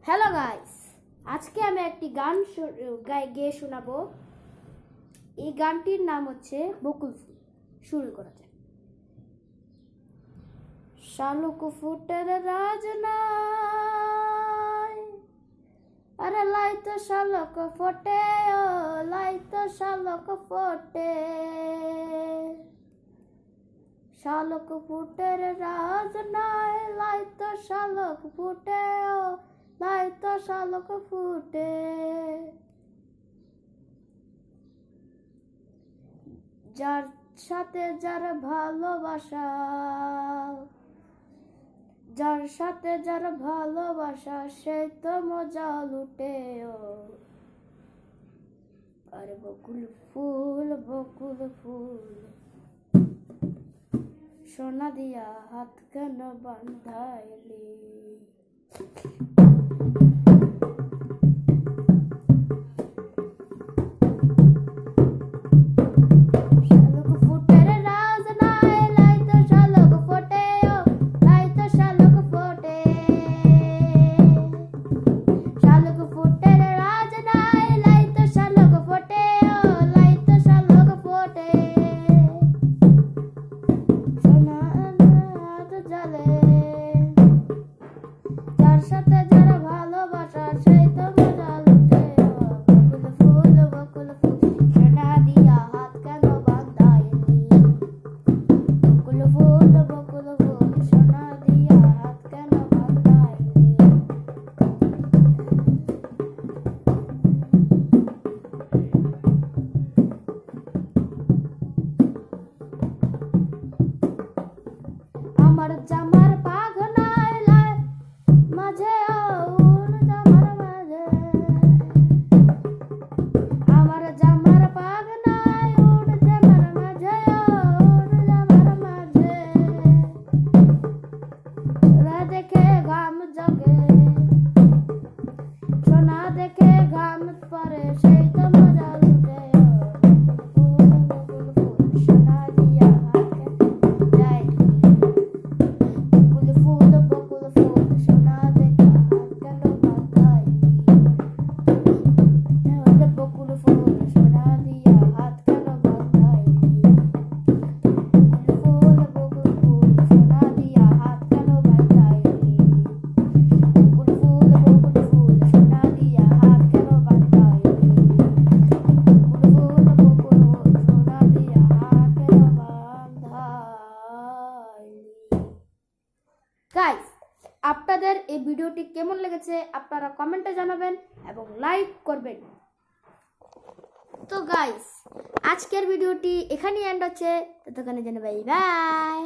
Hello guys, আজকে আমি একটি গান গেয়ে শোনাবো। এই গানটির নাম হচ্ছে বকুল ফুল। শুরু করা যাক। শালুক ফুটের রাজনায়, আরে লাই তো শালক ফোটে, ও লাই তো শালক ফোটে। শালক ফুটের রাজনায়, লাই তো শালক ফুটে, ও লাই তো শালক ফুটে। যার সাথে যার ভালোবাসা, যার সাথে যার ভালোবাসা, সে তো মজা লুটে। ও আরে বকুল ফুল, বকুল ফুল, সোনা দিয়া হাত কেন বাঁধাইলি। যার সাথে যারা ভালোবাসা, সেই তো মজা লুটে। বকুল ফুল, বকুল ফুল, সোনা দিয়া হাত কেন বাঁধাইলি। বকুল ফুল, বকুল ফুল, সোনা দিয়া হাত কেন বাঁধাইলি। আমার জামার পাগনায় মাঝে, ওর জামার মাঝে, আমার জামার পাগনায়, ওর জামার মাঝে, ওর জামার মাঝে। ওরা দেখে ঘাম জগে, সোনা দেখে ঘাম পরে, সেই তো মজা লুটে। বকুল ফুল, সোনা দিয়া হাত বাঁধাইলি। বকুল ফুল, বকুল ফুল, সোনা দেখা হাত কেন বাঁধাইলি। বকুল ফুল, সোনা দিয়া হাত কেন বাঁধাইলি। বকুল ফুল, বকুল ফুল, সোনা দিয়া হাত কেন বাঁধাইলি। বকুল ফুল, বকুল ফুল, সোনা দিয়া হাত কেন বাঁধাইলি। বকুল ফুল, বকুল ফুল, সোনা দিয়া হাত কেন বাঁধাইলি। গাইস, আপনাদের এই ভিডিওটি কেমন লেগেছে আপনারা কমেন্টে জানাবেন এবং লাইক করবেন। তো গাইস, আজকের ভিডিওটি এখানেই এন্ড হচ্ছে। ততক্ষণে জানাই বাই বাই।